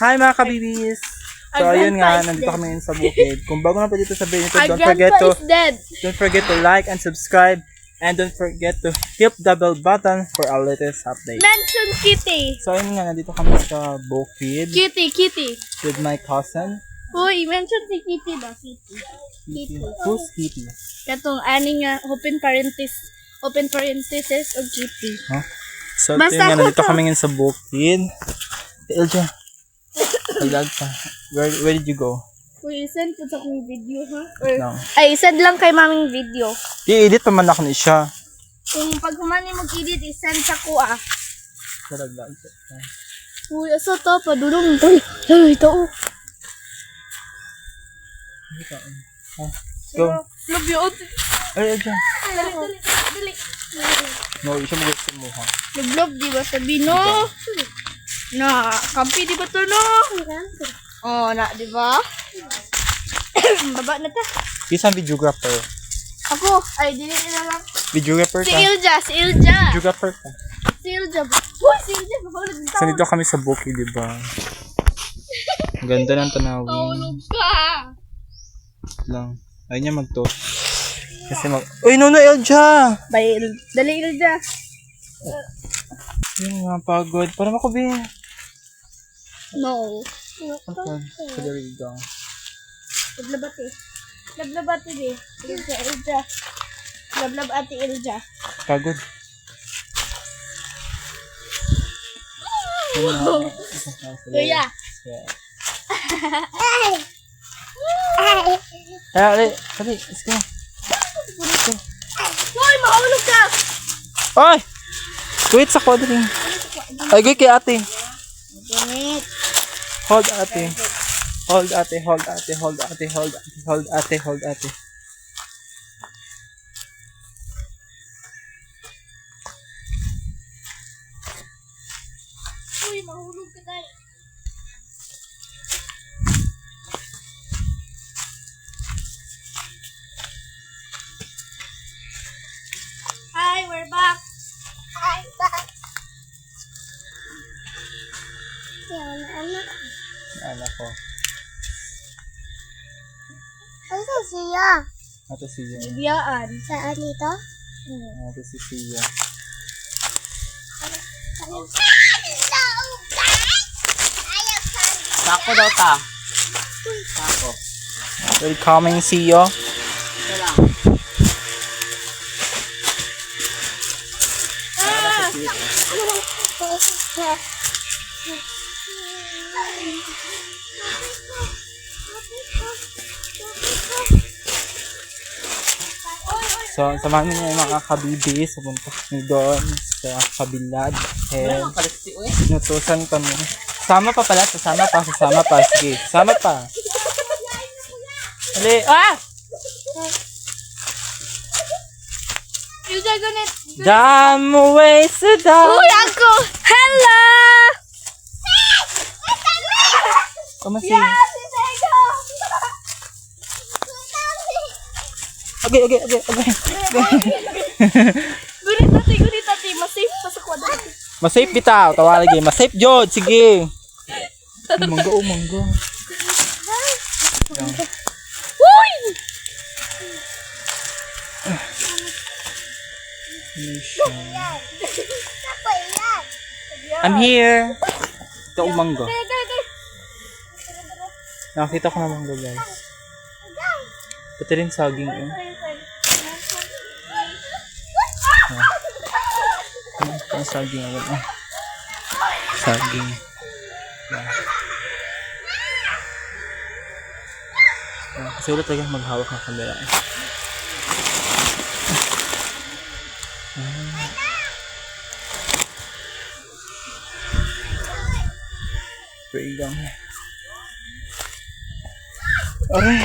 Hi mga kabibis! So ayun nga, nandito kami ngayon sa bukid. Kung bago na pa dito sa video nito, don't forget to like and subscribe. And don't forget to hit the bell button for our latest update. Mention Kitty. So ayun nga, nandito kami sa bukid Kitty. with my cousin. Uy, mention si Kitty ba? Kitty. Who's Kitty? Katong ani nga open parenthesis o Kitty. Huh? So Basta ayun nga, ako nandito to. kami ngayon sa bukid. Elja, talag pa. Where did you go? Uy, send ko sa akong video ha? Or, No. ay, send lang kay maming video. I-edit pa man ako ni siya. Kung pag humani mag-edit, i-send sa ko ah. Talag. Uy, asa to? Padulong. Uy, ito oh. Go. Love you. Ay, Elja. Dali. No, siya mo gusto mo ha. Love, di ba sabi no? Na, kampi di ba to no? Oh, na, di ba? Baba na ta. Isang videographer. Ako, ay, dili na lang. Videographer Si ka? Ilja. Videographer ka. Si Ilja. Uy, si Ilja. Mahulog na So, dito kami sa bukid, di ba? Ang ganda ng tanawin. Mahulog ka. Lang. Ayaw niya magto. Kasi Uy, no, Elja! Dali, Ilja. Yung nga, pagod. Para makubi. No. Okay. Kadali gang. Lablabati di. Ilja. Lablabati Ilja. Pagod. Kuya. Dali. Let's go. Uy, mahulog ka. Ay! Wait sa kodring. Ay, gay kay ate. Ganit. Hold ate. Hold ate. Uy, mahulog ka tayo. Hi, we're back. Anak ko. Ito siya. Ate siya. Bibiyaan. Saan ito? Ate si Tia. Sako daw ta. Welcoming Sia. So, samahan niyo yung mga kabibis. Pupunta kami doon sa kabilad. And inutusan kami. Sasama pa. Sige, sasama pa. Dali. Ah! Ilja, ganit. Damn ways to die. Uy, ako. Hello! Kumasi. Si Sego! Okay. Gunit tati. Masafe pa sa kwadro. Masafe bitaw. Tawa lagi. Masafe jod. Sige. Mangga. Uy! I'm here. Ito ang mangga. Gay. Nakakita ko na mangga, guys. Pati rin saging. Ito ang saging. Saging. Kasi ulit talaga maghawak ng camera. Paigang. Aray!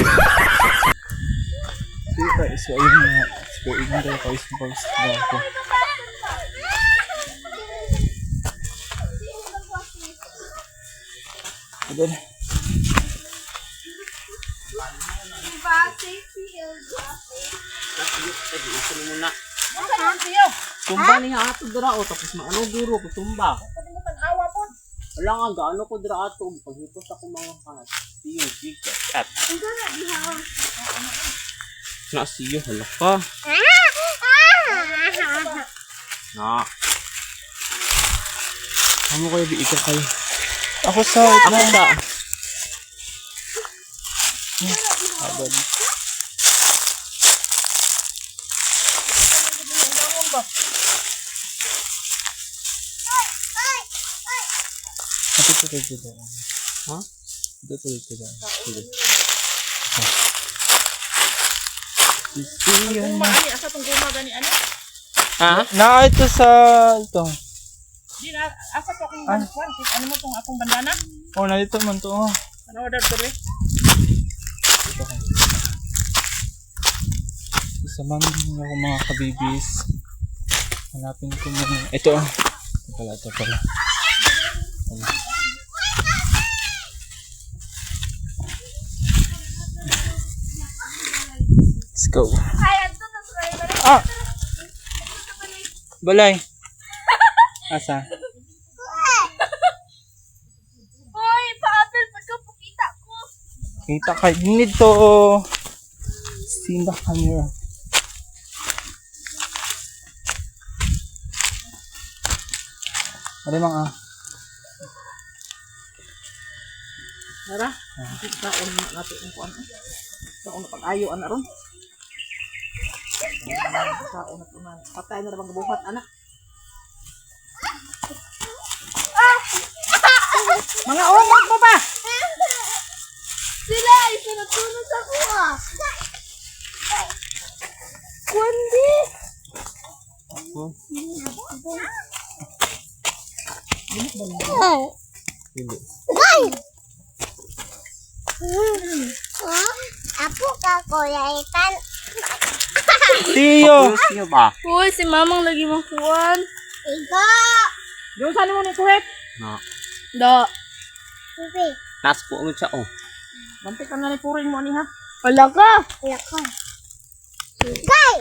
Sige guys, so ayun nga. So ayun tayo guys, post na ako. Agad. Diba? Safety, Ilja. Tumba niya ato dira o tapos maano guro ko tumba. Wala nga, gaano ko dira ato. Paghitos ako mga kanas. Siyo, giga. At. Na, siyo, hala ka. Na. Ano kayo, ikaw kayo? Ako sa... Ako sa... Agad. Ito tuloy ko doon. Ha? Ito tuloy ko doon. Sige. Kung maani, asa itong guma gani, ano? Ha? Na ito sa... Ito. Di na, asa to akong bandana? Ano mo itong akong bandana? Oh, nandito man to. Oh. Ano order tuloy? Isa man ako mga kabibis. Hanapin ko muna. Ito. Ito pala. Let's go. Ah! Balay. Asa? Hoy, pa-apple, pagkapukita ko. Kita ka. You need to see the camera. Ano mga Tara, kaon na natin ang kuan. Kaon na pag-ayo, anak ron. Kaon na ito na. Patay na naman gabuhat, anak. Mga umot mo ba? Sila, isa natulog ako ah. Kundi. Hindi. Apo ka kulaitan. Tiyo! Siyo ba? Hoy, si mamang lagi makuan. Igo. Yung saan mo ni kuhet? Na. Da. Bibi. Nas po mo siya, oh. Bante ka na ni puring mo ni ha. Wala ka. Wala ka. Gay.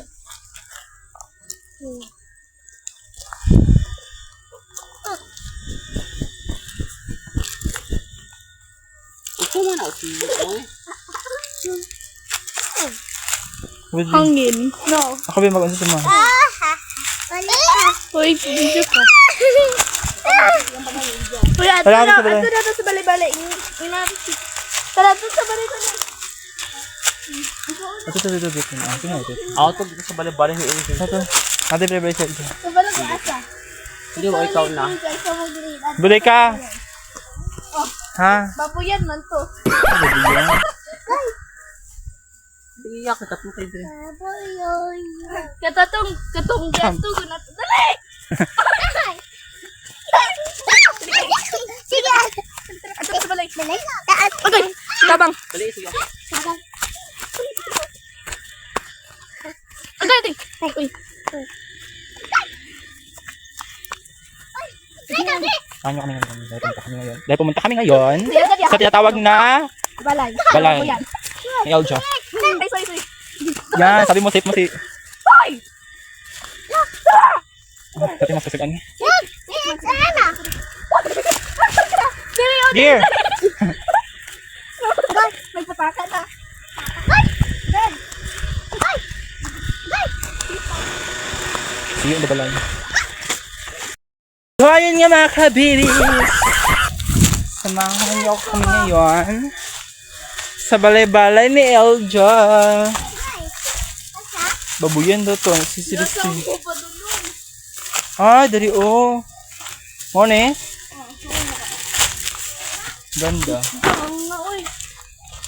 Ito man ako siyo, oh. Hangin. No. Ako ba mag-unsa sa mga? Wala. Hoy, video ka. Hoy, ato Wala na, ako sa balay. ato na sa balay-balay. Tara, ato sa balay-balay. Ito. Ah, tingnan ito. Ako to dito sa balay-balay ni Ilse. Ito. Natin preparation ito. Sa balay ka asa. Hindi mo ikaw na. Ikaw mo grade. Bulay ka! Ha? Babuyan man to. Ano ba yan? Hindi iyak, katapos kayo din. Baboy. Katong gato ko na to. Dali! Sige. Ato sa balay. Balay. Okay, tabang. Dali, sige. Okay. Uy. Ano kami ngayon? Dahil pumunta kami ngayon sa tinatawag na Balay. Balay. Babuyan. ni Elja. Ay, sorry. Yan, sabi mo, safe mo si... Hoy! Sabi mo, sasagaan niya. Sana. Dili, Dear! Nagpataka na. See you in the balay. So, ayun nga mga kabibis. Samahan niyo kami ngayon sa balay-balay ni Elja. Babuyan daw to. Sisilis to. Ah, dari oh. Mone? Ganda.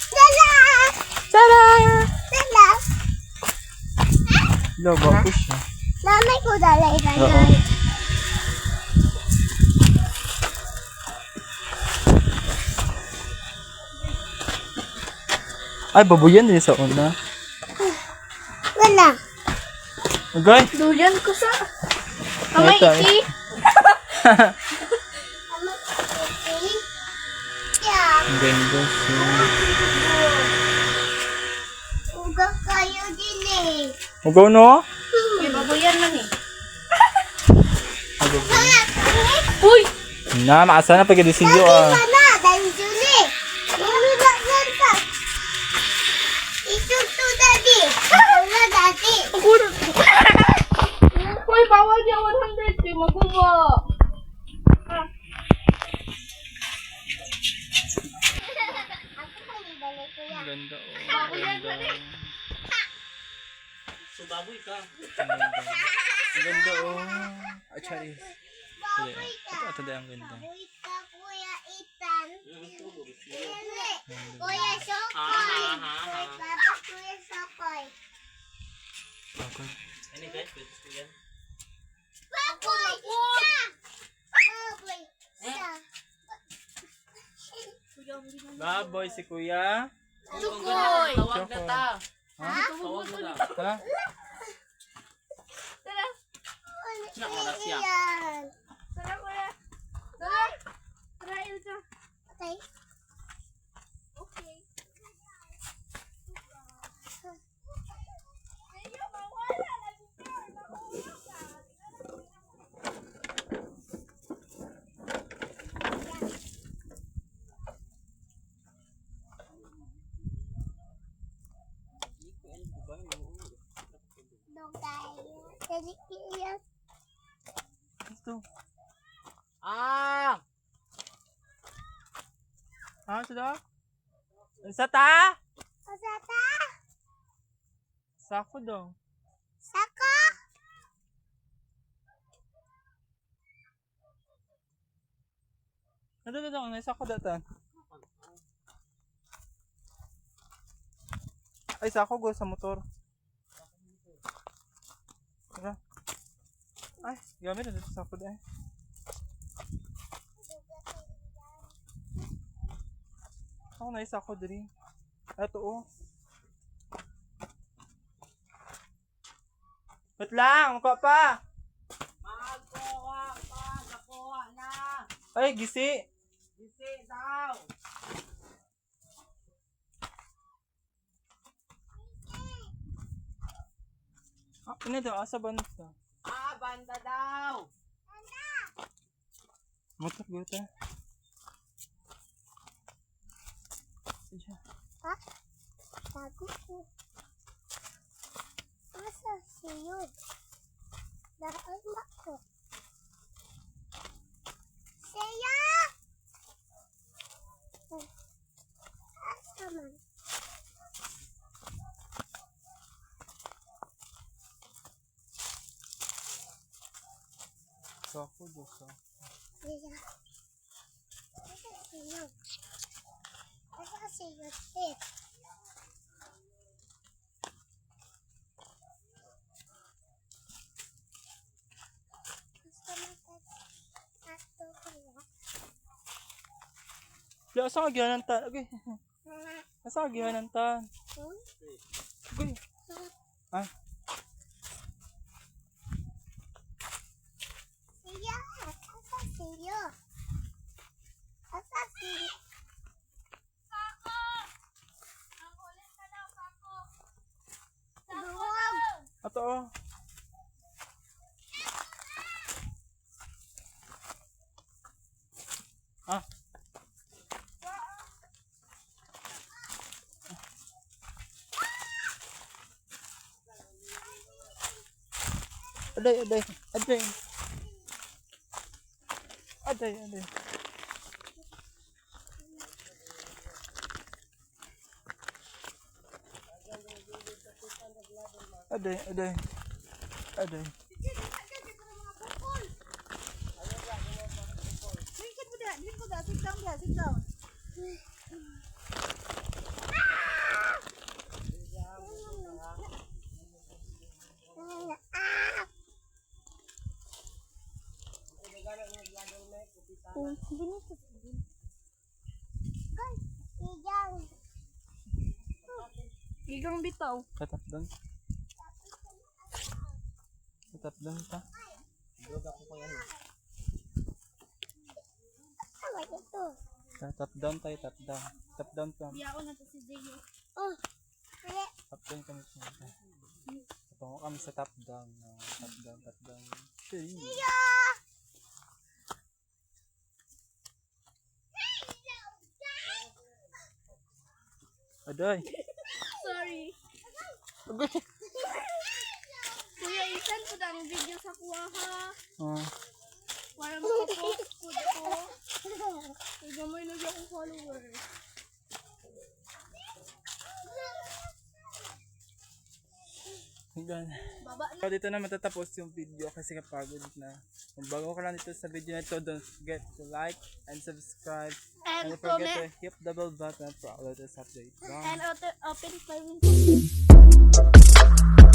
Dala. Tada! Dala. Laba ko siya. Nanay ko dalay Oo. dalay. Ay, babuyan din sa una. Wala. Okay? Duyan ko sa... Kamay Ito. iki. Yeah. Ang ganda siya. Uga kayo din eh. Ugaw no? Uy, babuyan man eh. Ay, babuyan. Uy! Na, makasa na pagkadisilyo ah. Mana, dahil Juli. Mami, bakit ka? Ituto daddy. Wala daddy. Uy, bawal niya 100. Di magubo. Ako pa ni balik ko yan. Ganda oh. Bawal yan, dali. Subaboy ka. Ang ganda oh. Ay, charis. Baboy ka. Ito dahil ang ganda. Baboy ka, Kuya Ethan. Hindi. Kuya Ah, Sokoy. ah, ah. Baba, Kuya Sokoy. Okay. Ano guys, pwede ko yan. Baboy! Isa! Baboy! Isa! Baboy si kuya. Tukoy. Tawag na ta. Ha? Tawag mo na. Ha? Tara. Nakarasya. Yan. Tara, kuya. Tara. Tara, Ilka. Okay. Okay. Ayun, mawala. Nag-star. Mahulog ka. Dogay. Jadi kiyas. Ito. Ah! Ha? Sudah? Sa ta? Osata? Sako daw. Saka? Ano daw? May sako datan. Ay, sako go sa motor. Tara. Ay, gamit na dito sako dahil. Ako na isa ko diri. Ito oh. Wait lang, mukha pa. Magkuha pa! Nakuha na! Ay, gisi. Bisi daw! Ah, ini daw, asa ba nito? Ah, banda daw! Motor guta. Siya. Ha? Tago ko. Asa siyo? Daan ba ko? Siya! Asa man? Sako do sa. Siya. Asa siyo? Asa siyo? Tit. Asa man ato kaya? Ya, asa ka gihanan tan? Okay. Asa ka gihanan tan? Okay. Ah, Siya! Asa siyo? Asa siyo? Pako! Ang ulit ka daw, Pako. Duwag! ato oh. Ah. Aday, aday, aday. Aday, aday. Aday, aday. Aday. Igang bitaw. Tatap doon. Tatap doon ta. Tap down tayo, tap down. Tap down ka. Biyaon na to si Zeo. Oh, kaya Tap down kami sa Patungo kami sa tap down. Tap down, tap down. Shit. Aday. Sorry. Kuya, isan po ang video sa kuha ha. Oh. Para makapost ko dito. Kaya may lagi akong followers. Hanggang. Baba na. So, dito na matatapos yung video kasi kapagod na. Kung bago ka lang dito sa video na ito, don't forget to like and subscribe. And And don't forget comment. to hit the bell button for our latest update. Bye. And open 5